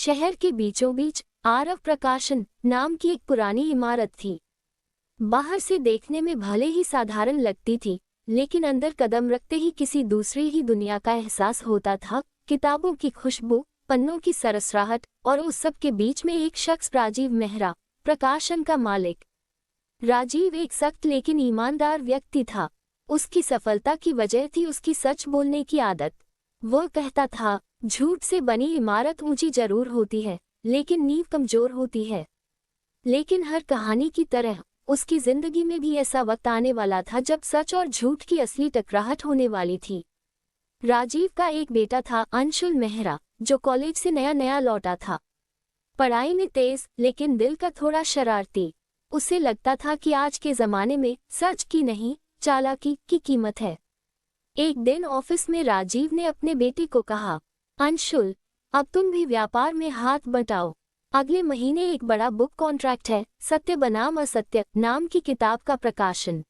शहर के बीचों बीच आरव प्रकाशन नाम की एक पुरानी इमारत थी। बाहर से देखने में भले ही साधारण लगती थी, लेकिन अंदर कदम रखते ही किसी दूसरी ही दुनिया का एहसास होता था। किताबों की खुशबू, पन्नों की सरसराहट और उस सब के बीच में एक शख्स, राजीव मेहरा, प्रकाशन का मालिक। राजीव एक सख्त लेकिन ईमानदार व्यक्ति था। उसकी सफलता की वजह थी उसकी सच बोलने की आदत। वह कहता था, झूठ से बनी इमारत ऊंची जरूर होती है, लेकिन नींव कमजोर होती है। लेकिन हर कहानी की तरह उसकी जिंदगी में भी ऐसा वक्त आने वाला था जब सच और झूठ की असली टकराहट होने वाली थी। राजीव का एक बेटा था, अंशुल मेहरा, जो कॉलेज से नया नया लौटा था। पढ़ाई में तेज, लेकिन दिल का थोड़ा शरारती। उसे लगता था कि आज के जमाने में सच की नहीं, चालाकी की कीमत है। एक दिन ऑफिस में राजीव ने अपने बेटे को कहा, अंशुल, अब तुम भी व्यापार में हाथ बटाओ। अगले महीने एक बड़ा बुक कॉन्ट्रैक्ट है, सत्य बनाम असत्य नाम की किताब का प्रकाशन।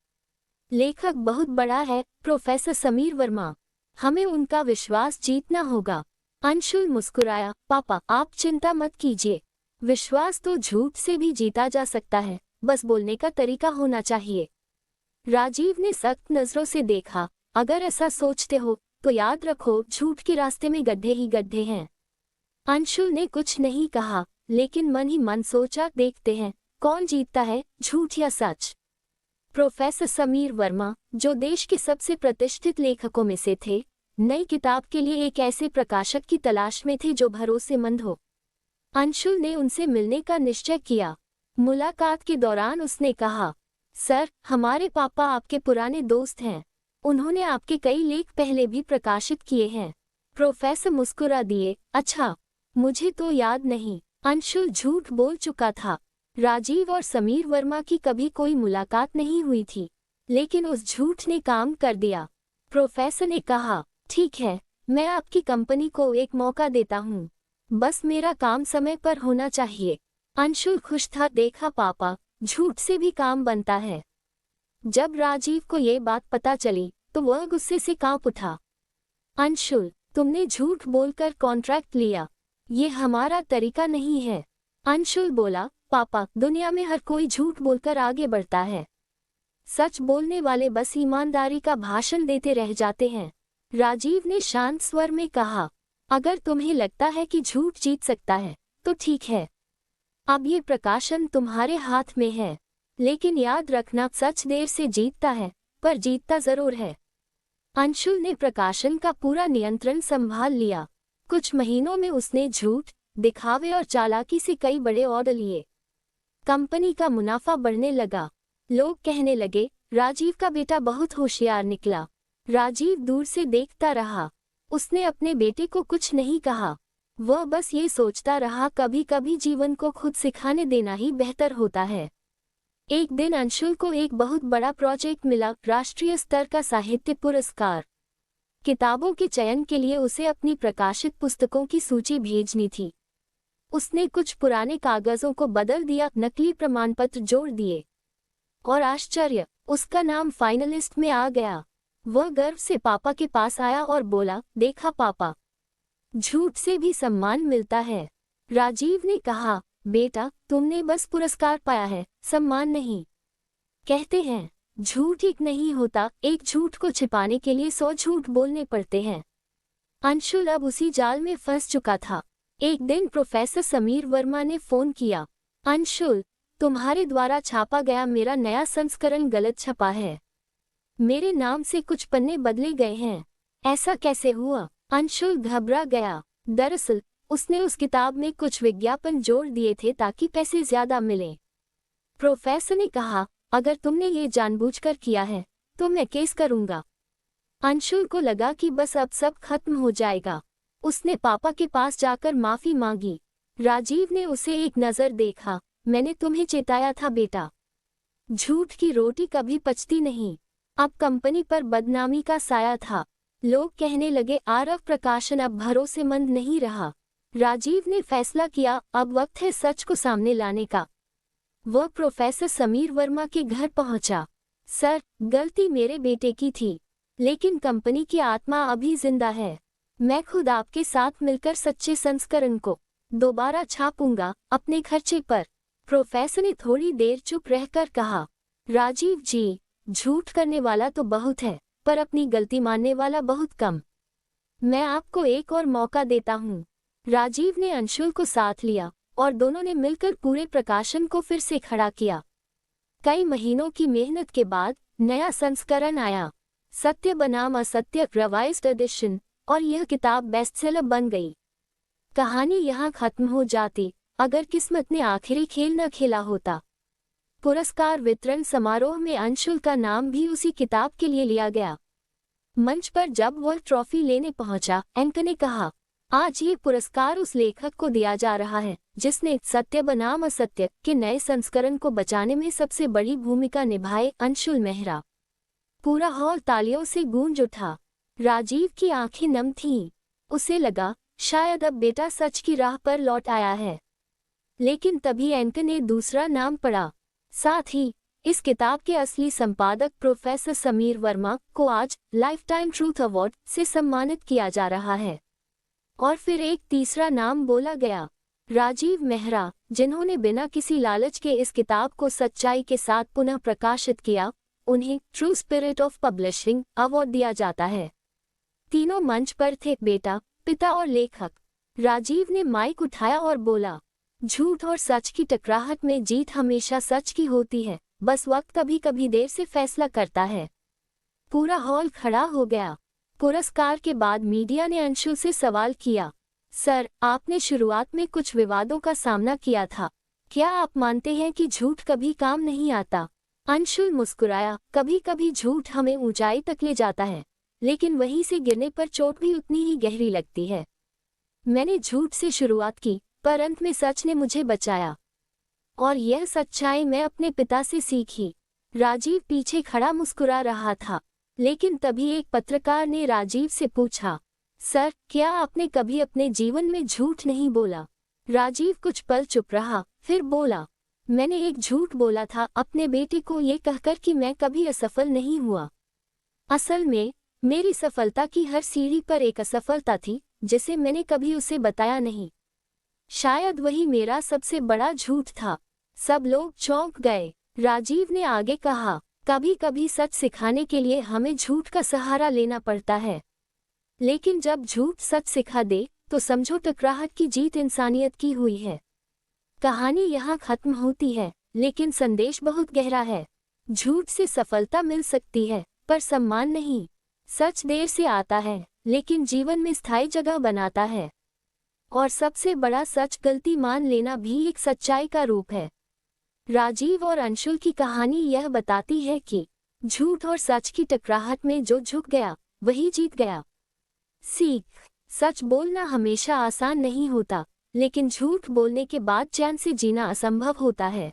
लेखक बहुत बड़ा है, प्रोफेसर समीर वर्मा। हमें उनका विश्वास जीतना होगा। अंशुल मुस्कुराया, पापा आप चिंता मत कीजिए। विश्वास तो झूठ से भी जीता जा सकता है, बस बोलने का तरीका होना चाहिए। राजीव ने सख्त नजरों से देखा, अगर ऐसा सोचते हो तो याद रखो, झूठ के रास्ते में गड्ढे ही गड्ढे हैं। अंशुल ने कुछ नहीं कहा, लेकिन मन ही मन सोचा, देखते हैं कौन जीतता है, झूठ या सच। प्रोफेसर समीर वर्मा, जो देश के सबसे प्रतिष्ठित लेखकों में से थे, नई किताब के लिए एक ऐसे प्रकाशक की तलाश में थे जो भरोसेमंद हो। अंशुल ने उनसे मिलने का निश्चय किया। मुलाकात के दौरान उसने कहा, सर, हमारे पापा आपके पुराने दोस्त हैं। उन्होंने आपके कई लेख पहले भी प्रकाशित किए हैं। प्रोफेसर मुस्कुरा दिए, अच्छा, मुझे तो याद नहीं। अंशुल झूठ बोल चुका था। राजीव और समीर वर्मा की कभी कोई मुलाकात नहीं हुई थी, लेकिन उस झूठ ने काम कर दिया। प्रोफेसर ने कहा, ठीक है, मैं आपकी कंपनी को एक मौका देता हूँ, बस मेरा काम समय पर होना चाहिए। अंशुल खुश था, देखा पापा, झूठ से भी काम बनता है। जब राजीव को ये बात पता चली तो वह गुस्से से कांप उठा। अंशुल, तुमने झूठ बोलकर कॉन्ट्रैक्ट लिया, ये हमारा तरीका नहीं है। अंशुल बोला, पापा, दुनिया में हर कोई झूठ बोलकर आगे बढ़ता है। सच बोलने वाले बस ईमानदारी का भाषण देते रह जाते हैं। राजीव ने शांत स्वर में कहा, अगर तुम्हें लगता है कि झूठ जीत सकता है तो ठीक है। अब ये प्रकाशन तुम्हारे हाथ में है, लेकिन याद रखना, सच देर से जीतता है, पर जीतता जरूर है। अंशुल ने प्रकाशन का पूरा नियंत्रण संभाल लिया। कुछ महीनों में उसने झूठ, दिखावे और चालाकी से कई बड़े ऑर्डर लिए। कंपनी का मुनाफा बढ़ने लगा। लोग कहने लगे, राजीव का बेटा बहुत होशियार निकला। राजीव दूर से देखता रहा। उसने अपने बेटे को कुछ नहीं कहा। वह बस ये सोचता रहा, कभी कभी जीवन को खुद सिखाने देना ही बेहतर होता है। एक दिन अंशुल को एक बहुत बड़ा प्रोजेक्ट मिला, राष्ट्रीय स्तर का साहित्य पुरस्कार। किताबों के चयन के लिए उसे अपनी प्रकाशित पुस्तकों की सूची भेजनी थी। उसने कुछ पुराने कागजों को बदल दिया, नकली प्रमाण पत्र जोड़ दिए, और आश्चर्य, उसका नाम फाइनलिस्ट में आ गया। वह गर्व से पापा के पास आया और बोला, देखा पापा, झूठ से भी सम्मान मिलता है। राजीव ने कहा, बेटा, तुमने बस पुरस्कार पाया है, सम्मान नहीं। कहते हैं, झूठ एक नहीं होता, एक झूठ को छिपाने के लिए 100 झूठ बोलने पड़ते हैं। अंशुल अब उसी जाल में फंस चुका था। एक दिन प्रोफेसर समीर वर्मा ने फोन किया, अंशुल, तुम्हारे द्वारा छापा गया मेरा नया संस्करण गलत छपा है। मेरे नाम से कुछ पन्ने बदले गए हैं। ऐसा कैसे हुआ? अंशुल घबरा गया। दरअसल उसने उस किताब में कुछ विज्ञापन जोड़ दिए थे ताकि पैसे ज्यादा मिले। प्रोफेसर ने कहा, अगर तुमने ये जानबूझकर किया है तो मैं केस करूंगा। अंशुल को लगा कि बस अब सब खत्म हो जाएगा। उसने पापा के पास जाकर माफी मांगी। राजीव ने उसे एक नजर देखा, मैंने तुम्हें चेताया था बेटा, झूठ की रोटी कभी पचती नहीं। अब कंपनी पर बदनामी का साया था। लोग कहने लगे, आरव प्रकाशन अब भरोसेमंद नहीं रहा। राजीव ने फैसला किया, अब वक्त है सच को सामने लाने का। वह प्रोफेसर समीर वर्मा के घर पहुंचा। सर, गलती मेरे बेटे की थी, लेकिन कंपनी की आत्मा अभी जिंदा है। मैं खुद आपके साथ मिलकर सच्चे संस्करण को दोबारा छापूंगा अपने खर्चे पर। प्रोफेसर ने थोड़ी देर चुप रहकर कहा, राजीव जी, झूठ करने वाला तो बहुत है, पर अपनी गलती मानने वाला बहुत कम। मैं आपको एक और मौका देता हूँ। राजीव ने अंशुल को साथ लिया और दोनों ने मिलकर पूरे प्रकाशन को फिर से खड़ा किया। कई महीनों की मेहनत के बाद नया संस्करण आया, सत्य बनाम असत्य रिवाइज्ड एडिशन, और यह किताब बेस्टसेलर बन गई। कहानी यहाँ खत्म हो जाती अगर किस्मत ने आखिरी खेल न खेला होता। पुरस्कार वितरण समारोह में अंशुल का नाम भी उसी किताब के लिए लिया गया। मंच पर जब वह ट्रॉफी लेने पहुंचा, एंकर ने कहा, आज ये पुरस्कार उस लेखक को दिया जा रहा है जिसने सत्य बनाम असत्य के नए संस्करण को बचाने में सबसे बड़ी भूमिका निभाई, अंशुल मेहरा। पूरा हॉल तालियों से गूंज उठा। राजीव की आंखें नम थीं। उसे लगा शायद अब बेटा सच की राह पर लौट आया है। लेकिन तभी एंकर ने दूसरा नाम पढ़ा। साथ ही इस किताब के असली संपादक प्रोफेसर समीर वर्मा को आज लाइफटाइम ट्रूथ अवार्ड से सम्मानित किया जा रहा है। और फिर एक तीसरा नाम बोला गया, राजीव मेहरा, जिन्होंने बिना किसी लालच के इस किताब को सच्चाई के साथ पुनः प्रकाशित किया। उन्हें true spirit of publishing award दिया जाता है। तीनों मंच पर थे, बेटा, पिता और लेखक। राजीव ने माइक उठाया और बोला, झूठ और सच की टकराहट में जीत हमेशा सच की होती है, बस वक्त कभी कभी देर से फैसला करता है। पूरा हॉल खड़ा हो गया। पुरस्कार के बाद मीडिया ने अंशुल से सवाल किया, सर, आपने शुरुआत में कुछ विवादों का सामना किया था, क्या आप मानते हैं कि झूठ कभी काम नहीं आता? अंशुल मुस्कुराया, कभी कभी झूठ हमें ऊंचाई तक ले जाता है, लेकिन वहीं से गिरने पर चोट भी उतनी ही गहरी लगती है। मैंने झूठ से शुरुआत की, पर अंत में सच ने मुझे बचाया, और यह सच्चाई मैं अपने पिता से सीखी। राजीव पीछे खड़ा मुस्कुरा रहा था, लेकिन तभी एक पत्रकार ने राजीव से पूछा, सर, क्या आपने कभी अपने जीवन में झूठ नहीं बोला? राजीव कुछ पल चुप रहा, फिर बोला, मैंने एक झूठ बोला था अपने बेटे को ये कहकर कि मैं कभी असफल नहीं हुआ। असल में मेरी सफलता की हर सीढ़ी पर एक असफलता थी जिसे मैंने कभी उसे बताया नहीं। शायद वही मेरा सबसे बड़ा झूठ था। सब लोग चौंक गए। राजीव ने आगे कहा, कभी कभी सच सिखाने के लिए हमें झूठ का सहारा लेना पड़ता है, लेकिन जब झूठ सच सिखा दे तो समझो टकराहट की जीत इंसानियत की हुई है। कहानी यहाँ खत्म होती है, लेकिन संदेश बहुत गहरा है। झूठ से सफलता मिल सकती है, पर सम्मान नहीं। सच देर से आता है, लेकिन जीवन में स्थायी जगह बनाता है। और सबसे बड़ा सच, गलती मान लेना भी एक सच्चाई का रूप है। राजीव और अंशुल की कहानी यह बताती है कि झूठ और सच की टकराहट में जो झुक गया वही जीत गया। सीख, सच बोलना हमेशा आसान नहीं होता, लेकिन झूठ बोलने के बाद चैन से जीना असंभव होता है।